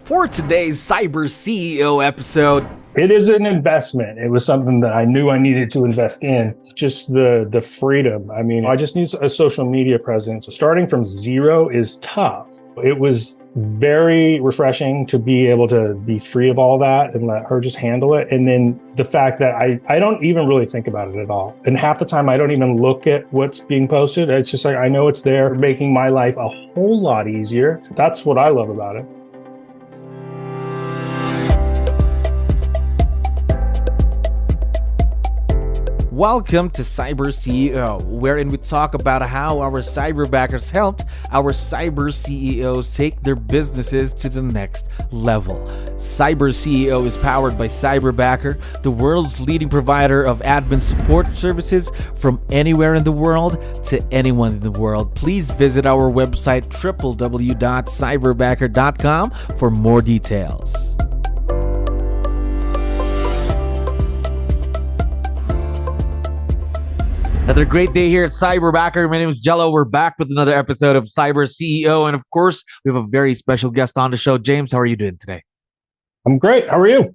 For today's Cyber CEO episode, it is an investment. It was something that I knew I needed to invest in. Just the freedom. I mean, I just need a social media presence. Starting from zero is tough. It was very refreshing to be able to be free of all that and let her just handle it. And then the fact that I don't even really think about it at all. And half the time I don't even look at what's being posted. It's just like, I know it's there, making my life a whole lot easier. That's what I love about it. Welcome to Cyber CEO, wherein we talk about how our cyberbackers helped our cyber CEOs take their businesses to the next level. Cyber CEO is powered by Cyberbacker, the world's leading provider of admin support services from anywhere in the world to anyone in the world. Please visit our website www.cyberbacker.com for more details. Another great day here at Cyberbacker. My name is Jello. We're back with another episode of Cyber CEO. And of course, we have a very special guest on the show. James, how are you doing today? I'm great. How are you?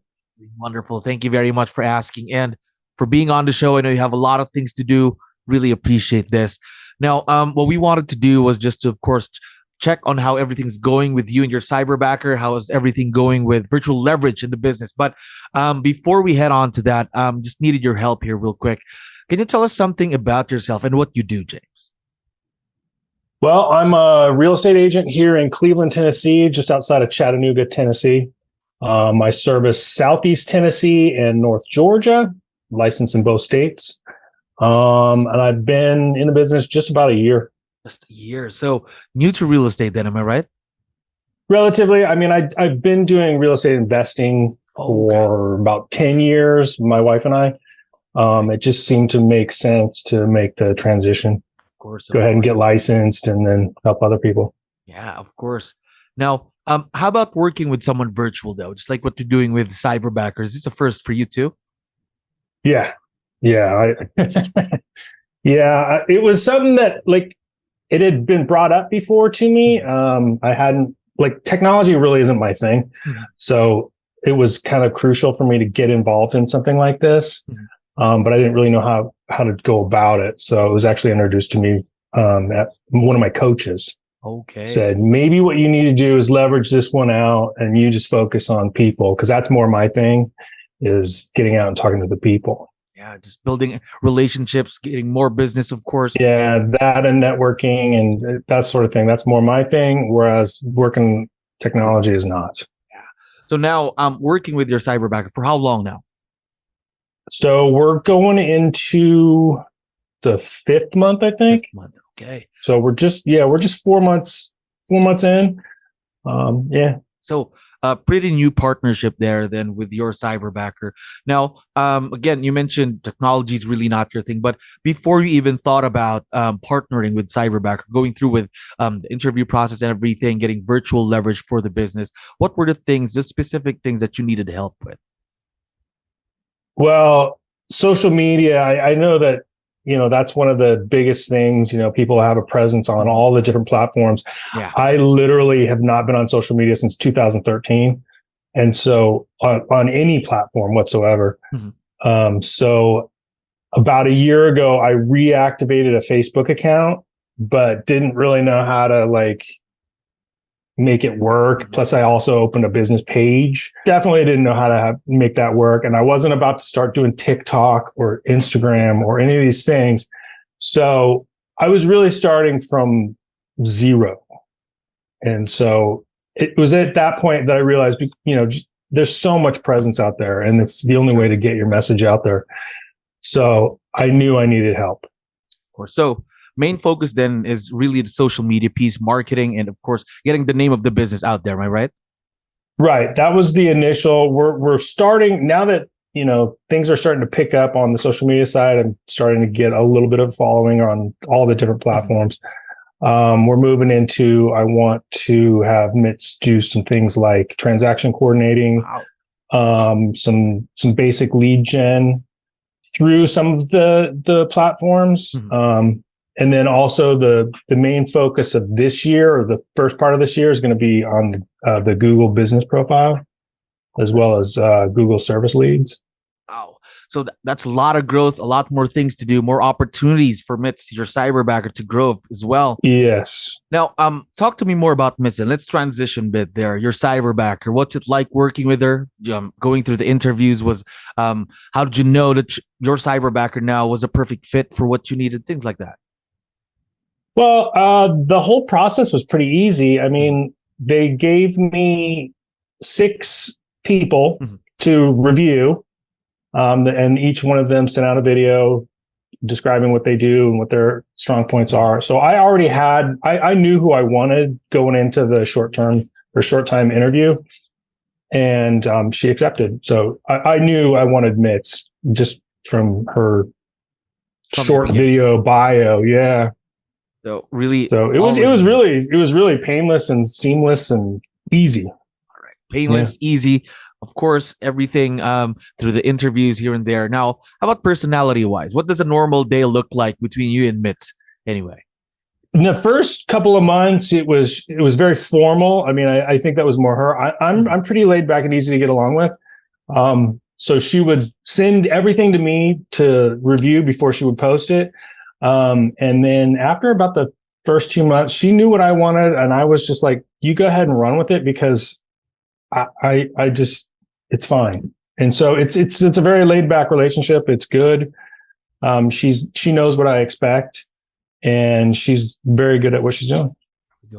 Wonderful. Thank you very much for asking and for being on the show. I know you have a lot of things to do. Really appreciate this. Now, what we wanted to do was just to, of course, check on how everything's going with you and your Cyberbacker. How is everything going with virtual leverage in the business? But before we head on to that, just needed your help here real quick. Can you tell us something about yourself and what you do, James? Well, I'm a real estate agent here in Cleveland, Tennessee, just outside of Chattanooga, Tennessee. I service Southeast Tennessee and North Georgia, licensed in both states. And I've been in the business just about a year. Just a year. So new to real estate then, am I right? Relatively. I mean, I've been doing real estate investing for about 10 years, my wife and I. It just seemed to make sense to make the transition. Of course. Go ahead and get licensed and then help other people. Yeah, of course. Now, how about working with someone virtual though? Just like what you're doing with Cyberbackers. Is this a first for you too? Yeah. Yeah. Yeah. It was something that it had been brought up before to me. I hadn't technology really isn't my thing. Mm-hmm. So it was kind of crucial for me to get involved in something like this. Mm-hmm. But I didn't really know how to go about it. So it was actually introduced to me at one of my coaches. Okay. Said, maybe what you need to do is leverage this one out and you just focus on people. Because that's more my thing, is getting out and talking to the people. Yeah, just building relationships, getting more business, of course. Yeah, that and networking and that sort of thing. That's more my thing, whereas working technology is not. Yeah. So now I'm working with your Cyberbacker for how long now? So we're going into the 5th month, I think. 5th month. Okay. So we're just 4 months in. Yeah. So pretty new partnership there then with your Cyberbacker. Now, again, you mentioned technology is really not your thing, but before you even thought about partnering with Cyberbacker, going through with the interview process and everything, getting virtual leverage for the business, what were the specific things that you needed help with? Well, social media, I know that, that's one of the biggest things, people have a presence on all the different platforms. Yeah. I literally have not been on social media since 2013. And so on any platform whatsoever. Mm-hmm. So about a year ago, I reactivated a Facebook account, but didn't really know how to make it work. Plus, I also opened a business page. Definitely didn't know how to make that work. And I wasn't about to start doing TikTok or Instagram or any of these things. So I was really starting from zero. And so it was at that point that I realized, there's so much presence out there and it's the only way to get your message out there. So I knew I needed help. Of course. So main focus then is really the social media piece, marketing, and of course, getting the name of the business out there. Am I right? Right. That was the initial. We're starting now that, things are starting to pick up on the social media side. I'm starting to get a little bit of following on all the different platforms. We're moving into, I want to have Mitz do some things like transaction coordinating, some basic lead gen through some of the platforms. Mm-hmm. And then also the main focus of this year, or the first part of this year, is going to be on the Google business profile, as well as Google service leads. Wow. So that's a lot of growth, a lot more things to do, more opportunities for 𝗦�cy, your Cyberbacker, to grow as well. Yes. Now, talk to me more about 𝗦�cy. Let's transition a bit there. Your Cyberbacker, what's it like working with her? Going through the interviews, how did you know that your Cyberbacker now was a perfect fit for what you needed? Things like that. Well, the whole process was pretty easy. I mean, they gave me 6 people to review. And each one of them sent out a video describing what they do and what their strong points are. So I already I knew who I wanted going into the short time interview, and she accepted. So I knew I wanted 𝗦�cy just from her short video bio. Yeah. So really, so it was really painless and seamless and easy. All right. Painless, easy. Of course, everything through the interviews here and there. Now, how about personality-wise? What does a normal day look like between you and 𝗦�cy anyway? In the first couple of months, it was very formal. I mean, I think that was more her. I'm pretty laid back and easy to get along with. So she would send everything to me to review before she would post it. And then after about the first 2 months, she knew what I wanted, and I was just like, you go ahead and run with it, because I just, it's fine. And so it's a very laid back relationship. It's good. She knows what I expect, and she's very good at what she's doing.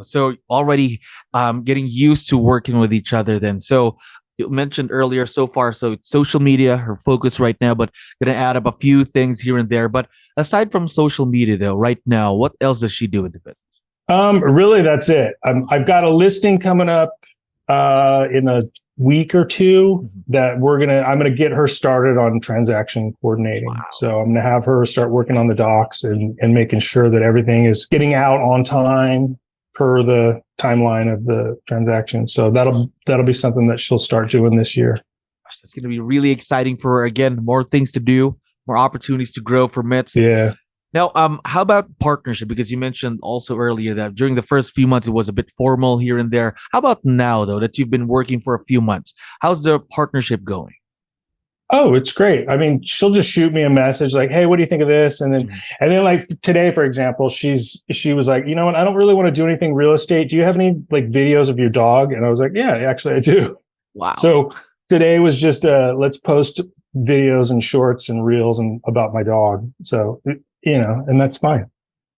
So already getting used to working with each other then. So you mentioned earlier, so far, so it's social media, her focus right now, but going to add up a few things here and there. But aside from social media though, right now, what else does she do in the business? Really, that's it. I've got a listing coming up in a week or two that I'm going to get her started on transaction coordinating. Wow. So I'm going to have her start working on the docs and making sure that everything is getting out on time per the timeline of the transaction. So that'll be something that she'll start doing this year. It's going to be really exciting for her. Again, more things to do, more opportunities to grow for 𝗦�cy. Yeah. Now, how about partnership? Because you mentioned also earlier that during the first few months, it was a bit formal here and there. How about now, though, that you've been working for a few months? How's the partnership going? Oh, it's great. I mean, she'll just shoot me a message like, hey, what do you think of this? And then like today, for example, she was like, you know what? I don't really want to do anything real estate. Do you have any like videos of your dog? And I was like, yeah, actually I do. Wow. So today was just let's post videos and shorts and reels and about my dog. So, and that's fine.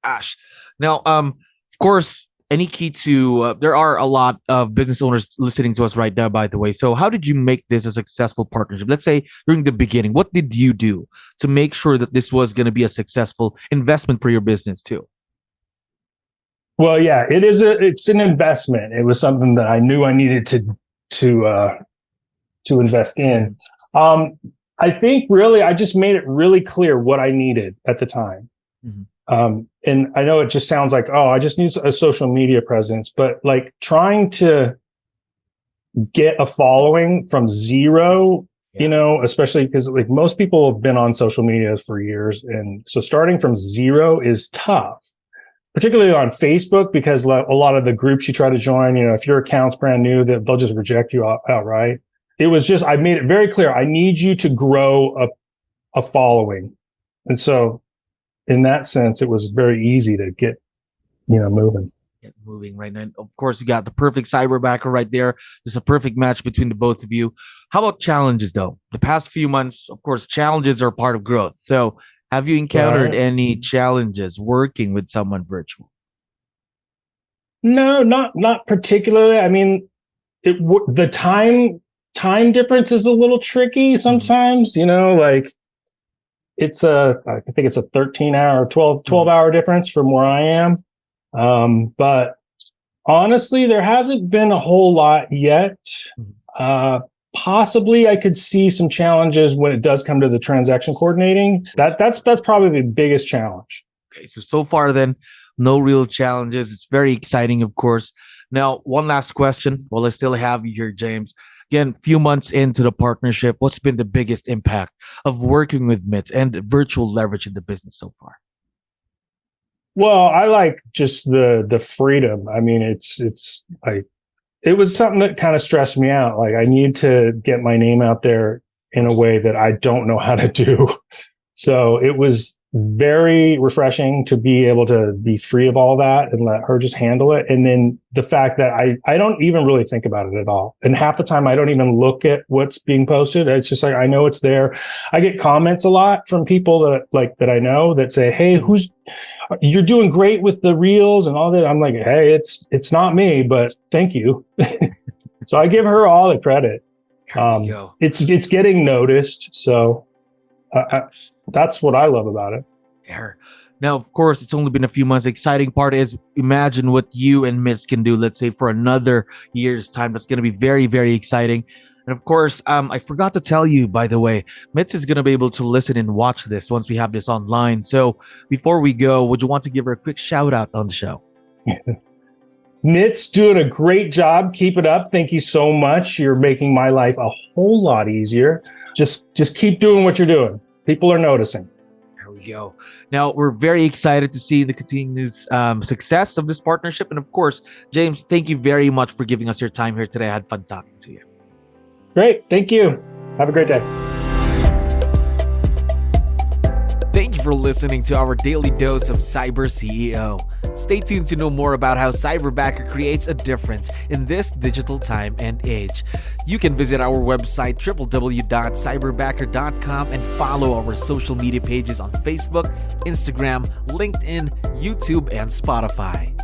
Gosh. Now, of course, any key to, there are a lot of business owners listening to us right now, by the way. So how did you make this a successful partnership? Let's say during the beginning, what did you do to make sure that this was going to be a successful investment for your business too? Well, yeah, it's an investment. It was something that I knew I needed to invest in. I think really, I just made it really clear what I needed at the time. And I know it just sounds like, oh, I just need a social media presence, but like trying to get a following from zero, especially because like most people have been on social media for years. And so starting from zero is tough, particularly on Facebook, because a lot of the groups you try to join, if your account's brand new, they'll just reject you outright. It was just, I made it very clear. I need you to grow a following. And so in that sense, it was very easy to get, moving. Get moving right now. Of course, you got the perfect Cyberbacker right there. Just a perfect match between the both of you. How about challenges though? The past few months, of course, challenges are part of growth. So have you encountered any challenges working with someone virtual? No, not particularly. I mean, the time difference is a little tricky sometimes, like I think it's a 13-hour, 12-hour difference from where I am. But honestly, there hasn't been a whole lot yet. Possibly I could see some challenges when it does come to the transaction coordinating. That's probably the biggest challenge. Okay, so far then, no real challenges. It's very exciting, of course. Now, one last question while I still have you here, James. Again, few months into the partnership, what's been the biggest impact of working with 𝗦�cy and virtual leverage in the business so far? Well, I like just the freedom. I mean, it's like, it was something that kind of stressed me out. Like, I need to get my name out there in a way that I don't know how to do. So it was very refreshing to be able to be free of all that and let her just handle it. And then the fact that I don't even really think about it at all. And half the time I don't even look at what's being posted. It's just like, I know it's there. I get comments a lot from people that I know that say, hey, you're doing great with the reels and all that. I'm like, hey, it's not me, but thank you. So I give her all the credit. It's getting noticed. So that's what I love about it. Now, of course, it's only been a few months. The exciting part is, imagine what you and 𝗦cy can do, let's say, for another year's time. That's going to be very, very exciting. And of course, I forgot to tell you, by the way, 𝗦cy is going to be able to listen and watch this once we have this online. So before we go, would you want to give her a quick shout out on the show? 𝗦cy's doing a great job. Keep it up. Thank you so much. You're making my life a whole lot easier. Just keep doing what you're doing. People are noticing. There we go. Now, we're very excited to see the continuous success of this partnership. And of course, James, thank you very much for giving us your time here today. I had fun talking to you. Great. Thank you. Have a great day. Thank you for listening to our daily dose of CyberCEO. Stay tuned to know more about how Cyberbacker creates a difference in this digital time and age. You can visit our website www.cyberbacker.com and follow our social media pages on Facebook, Instagram, LinkedIn, YouTube, and Spotify.